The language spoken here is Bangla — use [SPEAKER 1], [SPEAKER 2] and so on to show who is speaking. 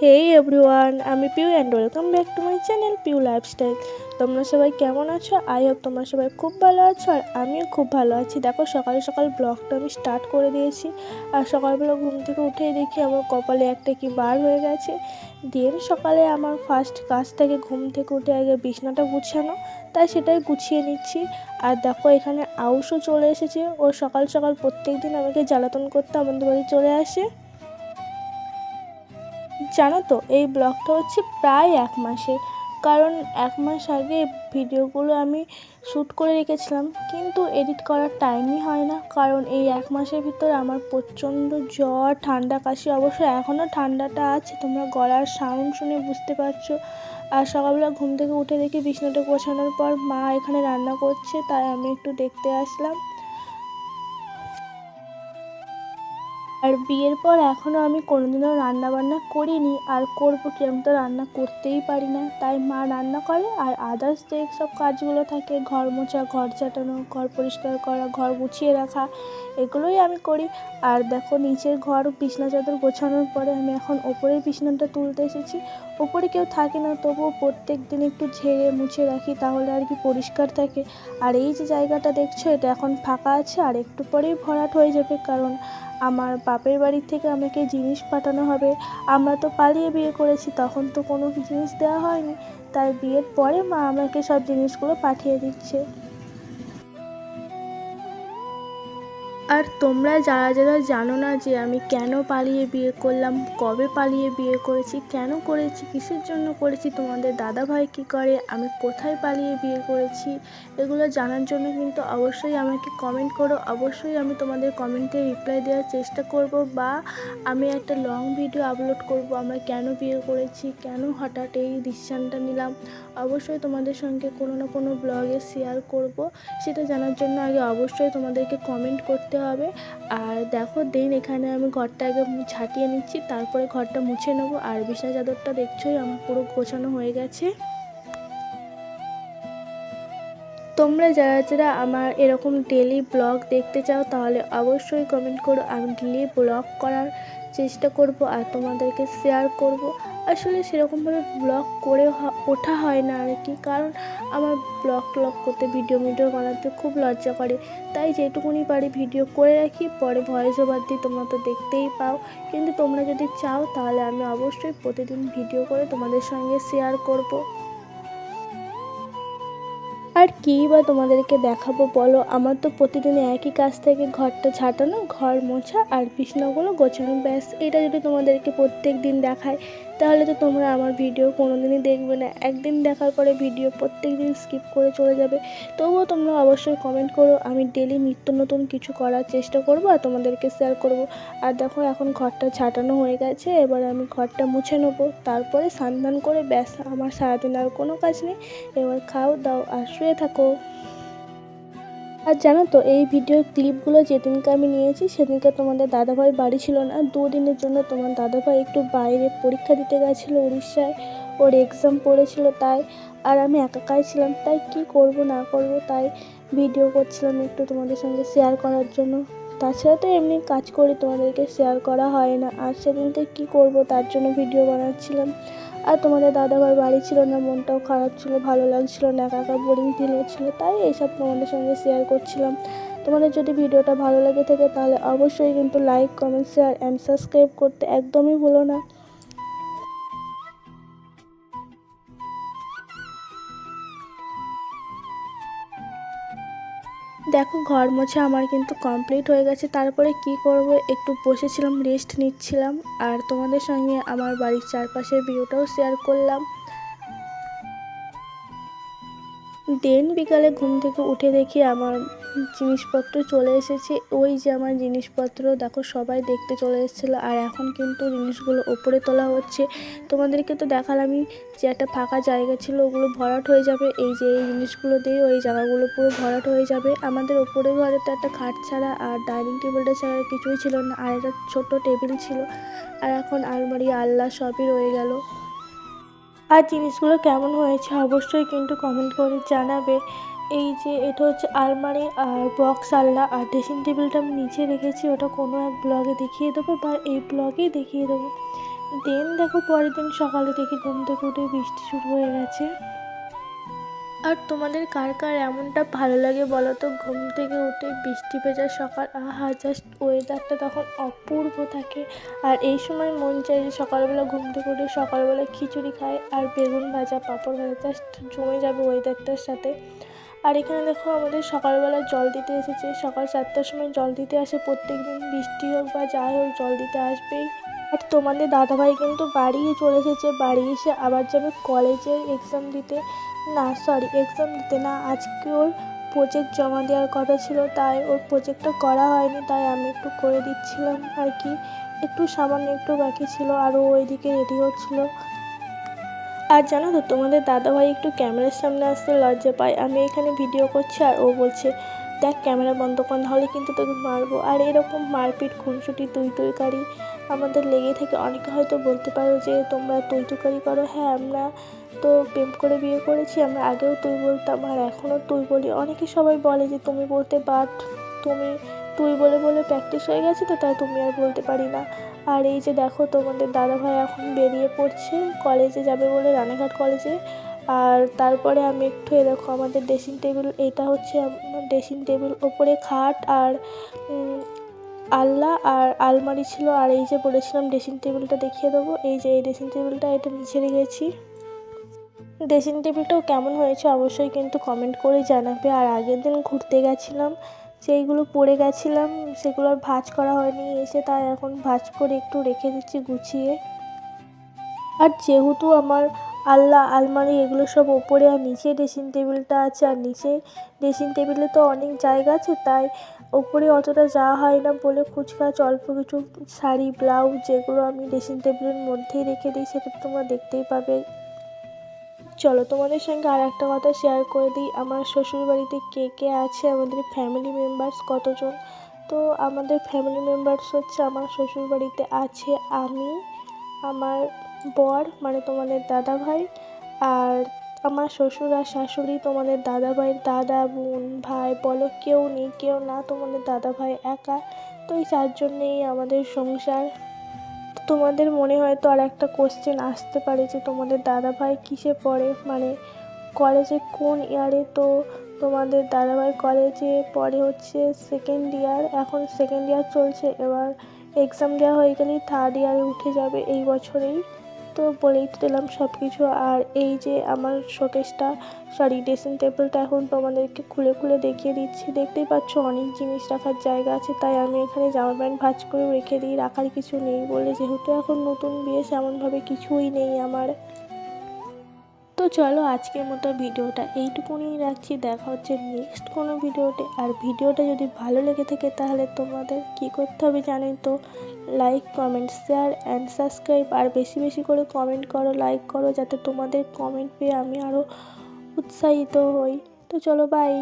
[SPEAKER 1] হেই এভরিওয়ান, আমি Piu and welcome back to my channel Piu lifestyle. তোমরা সবাই কেমন আছো? আই হোপ তোমরা সবাই খুব ভালো আছো, আর আমিও খুব ভালো আছি। দেখো সকাল সকাল ব্লগটা আমি স্টার্ট করে দিয়েছি। আর সকালবেলা ঘুম থেকে উঠেই দেখি আমার কপালে একটা কি বার হয়ে গেছে। দিয়ে সকালে আমার ফার্স্ট কাজ থেকে ঘুম থেকে উঠে আগে বিছনাটা গুছানো, তাই সেটাই গুছিয়ে নিচ্ছি। আর দেখো এখানে আউশও চলে এসেছে। ও সকাল সকাল প্রত্যেক দিন আমাকে জ্বালাতন করতে আমাদের বাড়ি চলে আসে। জানো তো এই ব্লগটা হচ্ছে প্রায় 1 মাসের, কারণ 1 মাস আগে ভিডিওগুলো আমি শ্যুট করে রেখেছিলাম, কিন্তু এডিট করার টাইমই হয় না। কারণ এই 1 মাসের ভিতর আমার প্রচণ্ড জ্বর, ঠান্ডা, কাশি। অবশ্য এখনও ঠান্ডাটা আছে, তোমরা গলার সাউন্ড শুনে বুঝতে পারছো। আর সকালবেলা ঘুম থেকে উঠে দেখি বিছানাটা গোছানোর পর মা এখানে রান্না করছে, তাই আমি একটু দেখতে আসলাম। আর বিয়ের পর এখনও আমি কোনোদিনও রান্নাবান্না করিনি, আর করবো কি? আমি তো রান্না করতেই পারি না, তাই মা রান্না করে। আর আদার্স যে সব কাজগুলো থাকে, ঘর মোছা, ঘর চাটানো, ঘর পরিষ্কার করা, ঘর গুছিয়ে রাখা, এগুলোই আমি করি। আর দেখো নিচের ঘর বিছনা চাদর গোছানোর পরে আমি এখন ওপরের বিছানাটা তুলতে এসেছি। ওপরে কেউ থাকে না, তবুও প্রত্যেক দিন একটু ঝেড়ে মুছে রাখি, তাহলে আর কি পরিষ্কার থাকে। আর এই যে জায়গাটা দেখছো, এটা এখন ফাঁকা আছে, আর একটু পরেই ভরাট হয়ে যাবে, কারণ আমার বাপের বাড়ি থেকে আমাকে জিনিস পাঠানো হবে। আমরা তো পালিয়ে বিয়ে করেছি, তখন তো কোনো জিনিস দেওয়া হয়নি, তাই বিয়ের পরে মা আমাকে সব জিনিসগুলো পাঠিয়ে দিচ্ছে। আর তোমরা যারা যারা জানো না যে আমি কেন পালিয়ে বিয়ে করলাম, কবে পালিয়ে বিয়ে করেছি, কেন করেছি, কিসের জন্য করেছি, তোমাদের দাদাভাই কী করে, আমি কোথায় পালিয়ে বিয়ে করেছি, এগুলো জানার জন্য কিন্তু অবশ্যই আমাকে কমেন্ট করো। অবশ্যই আমি তোমাদের কমেন্টে রিপ্লাই দেওয়ার চেষ্টা করব, বা আমি একটা লং ভিডিও আপলোড করব আমরা কেন বিয়ে করেছি, কেন হঠাৎ এই ডিসিশানটা নিলাম। অবশ্যই তোমাদের সঙ্গে কোনো না কোনো ব্লগে শেয়ার করব। সেটা জানার জন্য আগে অবশ্যই তোমাদেরকে কমেন্ট করতে হবে। আর দেখো দেন এখানে আমি ঘরটা আগে ঝাঁটিয়ে নিচ্ছি, তারপরে ঘরটা মুছে নেবো। আর বিছানা চাদরটা দেখছোই আমার পুরো গোছানো হয়ে গেছে। তোমরা যারা যারা আমার এরকম ডেলি ব্লগ দেখতে চাও, তাহলে অবশ্যই কমেন্ট করো। আমি ডেলি ব্লগ করার চেষ্টা করব আর তোমাদেরকে শেয়ার করব। আসলে সেরকমভাবে ব্লগ করে ওঠা হয় না আর কি, কারণ আমার ব্লগ করতে, ভিডিও বানাতে খুব লজ্জা করে। তাই যেটুকুনি পারি ভিডিও করে রাখি, পরে ভয়েস ওভার দিই, তোমরা তো দেখতেই পাও। কিন্তু তোমরা যদি চাও, তাহলে আমি অবশ্যই প্রতিদিন ভিডিও করে তোমাদের সঙ্গে শেয়ার করব। আর কী বা তোমাদেরকে দেখাবো বলো? আমার তো প্রতিদিন একই কাজ থেকে ঘরটা ঝাঁটানো, ঘর মোছা আর বিছানাগুলো গোছানো, ব্যাস। এটা যদি তোমাদেরকে প্রত্যেক দিন দেখায়, তাহলে তো তোমরা আমার ভিডিও কোনো দিনই দেখবে না। একদিন দেখার পরে ভিডিও প্রত্যেক দিন স্কিপ করে চলে যাবে। তবুও তোমরা অবশ্যই কমেন্ট করো, আমি ডেলি নিত্য নতুন কিছু করার চেষ্টা করব আর তোমাদেরকে শেয়ার করব। আর দেখো এখন ঘরটা ঝাঁটানো হয়ে গেছে, এবার আমি ঘরটা মুছে নেবো, তারপরে স্নান করে ব্যাস, আমার সারাদিন আর কোনো কাজ নেই। এবার খাও দাও আর শুয়ে থাকো। আর জানো তো এই ভিডিওর ক্লিপগুলো যেদিনকে আমি নিয়েছি, সেদিনকে তোমাদের দাদাভাই বাড়ি ছিল না। 2 দিনের জন্য তোমার দাদাভাই একটু বাইরে পরীক্ষা দিতে গেছিলো উড়িষ্যায়, ওর এক্সাম পড়েছিল তাই। আর আমি একাই ছিলাম, তাই কি করব না করব, তাই ভিডিও করছিলাম একটু তোমাদের সঙ্গে শেয়ার করার জন্য। তাছাড়া তো এমনি কাজ করি, তোমাদেরকে শেয়ার করা হয় না। আর সেদিনকে কি করব, তার জন্য ভিডিও বানাচ্ছিলাম। আর তোমাদের দাদাভাই বাড়ি ছিল না, মনটাও খারাপ ছিল, ভালো লাগছিল না, একা একা বোরিং ফিল হচ্ছিলো, তাই এইসব তোমাদের সঙ্গে শেয়ার করছিলাম। তোমাদের যদি ভিডিওটা ভালো লেগে থাকে, তাহলে অবশ্যই কিন্তু like, comment, share and subscribe করতে একদমই ভুলো না। দেখো ঘর মোছা আমার কিন্তু কমপ্লিট হয়ে গেছে। তারপরে কি করব, একটু বসেছিলাম, রেস্ট নিচ্ছিলাম, আর তোমাদের সঙ্গে আমার বাড়ির চারপাশের ভিউটাও শেয়ার করলাম। দেন বিকালে ঘুম থেকে উঠে দেখি আমার জিনিসপত্র চলে এসেছে। ওই যে আমার জিনিসপত্র দেখো সবাই দেখতে চলে এসেছিলো, আর এখন কিন্তু জিনিসগুলো ওপরে তোলা হচ্ছে। তোমাদেরকে তো দেখালামই যে একটা ফাঁকা জায়গা ছিল, ওগুলো ভরাট হয়ে যাবে। এই যে এই জিনিসগুলো দিয়ে ওই জায়গাগুলো পুরো ভরাট হয়ে যাবে। আমাদের ওপরে ঘরে তো একটা খাট ছাড়া আর ডাইনিং টেবিলটা ছাড়া কিছুই ছিল না, আর একটা ছোট্ট টেবিল ছিল। আর এখন আলমারি, আলনা সবই রয়ে গেল। আর জিনিসগুলো কেমন হয়েছে অবশ্যই কিন্তু কমেন্ট করে জানাবে। এই যে এটা হচ্ছে আলমারি আর বক্স আলনা, আর ড্রেসিং টেবিলটা আমি নিচে রেখেছি, ওটা কোনো এক ব্লগে দেখিয়ে দেবো, বা এই ব্লগেই দেখিয়ে দেবো। দেন দেখো পরের দিন সকালে দেখি ঘুম থেকে উঠে বৃষ্টি শুরু হয়ে গেছে। আর তোমাদের কার কার এমনটা ভালো লাগে বলো তো, ঘুম থেকে উঠে বৃষ্টি ভেজা সকাল, আহা জাস্ট ওয়েদারটা তখন অপূর্ব থাকে। আর এই সময় মন চাই যে সকালবেলা ঘুম থেকে উঠে সকালবেলা খিচুড়ি খায় আর বেগুন ভাজা পাঁপড় ভাজা, জাস্ট জমে যাবে ওয়েদারটার সাথে। আর এখানে দেখো আমাদের সকালবেলা জল দিতে এসেছে, সকাল 4টার সময় জল দিতে আসে, প্রত্যেক দিন বৃষ্টি হোক বা যাই হোক জল দিতে আসবেই। আর তোমাদের দাদাভাই কিন্তু বাড়ি চলে এসেছে, বাড়ি এসে আবার যাবে কলেজের এক্সাম দিতে, না সরি এক্সাম দিতে না, আজকে ওর প্রজেক্ট জমা দেওয়ার কথা ছিল, তাই ওর প্রজেক্টটা করা হয়নি, তাই আমি একটু করে দিচ্ছিলাম আর কি, একটু সামান্য একটু বাকি ছিল, আর ও ওইদিকে রেডি হচ্ছিল। আর জানো তো তোমাদের দাদাভাই একটু ক্যামেরার সামনে আসতে লজ্জা পায়, আমি এখানে ভিডিও করছি আর ও বলছে দেখ ক্যামেরা বন্ধ কর, নাহলে কিন্তু তোকে মারবো। আর এরকম মারপিট খুনসুটি তুই তুইকারি আমাদের লেগে থাকে। অনেকে হয়তো বলতে পারো যে তোমরা তুই তুকারি করো, হ্যাঁ আমরা তো প্রেম করে বিয়ে করেছি, আমরা আগেও তুই বলতাম আর এখনও তুই বলি। অনেকে সবাই বলে যে তুমি বলতে, বাট তুমি তুই বলে বলে প্র্যাকটিস হয়ে গেছে তো, তাই তুমি আর বলতে পারি না। আর এই যে দেখো তোমাদের দাদাভাই এখন বেরিয়ে পড়ছে, কলেজে যাবে বলে, রানাঘাট কলেজে। আর তারপরে আমি একটু দেখো আমাদের ড্রেসিং টেবিল, এটা হচ্ছে আমার ড্রেসিং টেবিল, ওপরে খাট আর আলনা আর আলমারি ছিল। আর এই যে বলেছিলাম ড্রেসিং টেবিলটা দেখিয়ে দেবো, এই যে এই ড্রেসিং টেবিলটা, এটা নিচে রেখেছি। ড্রেসিং টেবিলটাও কেমন হয়েছে অবশ্যই কিন্তু কমেন্ট করে জানাবে। আর আগের দিন ঘুরতে গেছিলাম, সেইগুলো পরে গেছিলাম, সেগুলো আর ভাঁজ করা হয়নি, এসে তাই এখন ভাঁজ করে একটু রেখে দিচ্ছি গুছিয়ে। আর যেহেতু আমার আলনা আলমারি এগুলো সব ওপরে আর নিচে ড্রেসিং টেবিলটা আছে, আর নিচে ড্রেসিং টেবিলে তো অনেক জায়গা আছে, তাই ওপরে অতটা যাওয়া হয় না বলে কুচকাচ অল্প কিছু শাড়ি ব্লাউজ যেগুলো আমি ড্রেসিং টেবিলের মধ্যেই রেখে দিই, সেটা তোমরা দেখতেই পাবে। চলো তোমাদের সঙ্গে আর একটা কথা শেয়ার করে দিই, আমার শ্বশুরবাড়িতে কে কে আছে, আমাদের ফ্যামিলি মেম্বার্স কতজন। তো আমাদের ফ্যামিলি মেম্বার্স হচ্ছে, আমার শ্বশুরবাড়িতে আছে আমি, আমার বর মানে তোমাদের দাদাভাই, আর আমার শ্বশুর আর শাশুড়ি, তোমাদের দাদাভাইয়ের দাদা বোন ভাই বলো কেউ নেই, কেউ না, তোমাদের দাদাভাই একা। তো এই চারজন নিয়েই আমাদের সংসার। তোমাদের মনে হয়তো আর একটা কোশ্চেন আসতে পারে যে তোমাদের দাদাভাই কিসে পড়ে, মানে কলেজে কোন ইয়ারে। তো তোমাদের দাদাভাই কলেজে পড়ে হচ্ছে সেকেন্ড ইয়ার, এখন সেকেন্ড ইয়ার চলছে, এবার এক্সাম দেওয়া হয়ে গেলেই থার্ড ইয়ারে উঠে যাবে এই বছরেই। তো বলেই তো দিলাম সব কিছু। আর এই যে আমার শোকেসটা, সরি ড্রেসিং টেবিলটা এখন তোমাদেরকে খুলে খুলে দেখিয়ে দিচ্ছি, দেখতেই পাচ্ছ অনেক জিনিস রাখার জায়গা আছে, তাই আমি এখানে জামা প্যান্ট ভাঁজ করে রেখে দিই, রাখার কিছু নেই বলে, যেহেতু এখন নতুন বিয়ে সেমনভাবে কিছুই নেই আমার। তো চলো আজকের মতো ভিডিওটা এইটুকুনি রাখছি, দেখা হচ্ছে নেক্সট কোনো ভিডিওতে। আর ভিডিওটা যদি ভালো লেগে থাকে তাহলে তোমাদের কী করতে হবে জানোই তো, like comment share and subscribe. আর বেশি বেশি করে কমেন্ট করো, লাইক করো, যাতে তোমাদের কমেন্ট পেয়ে আমি আরও উৎসাহিত হই। তো চলো বাই।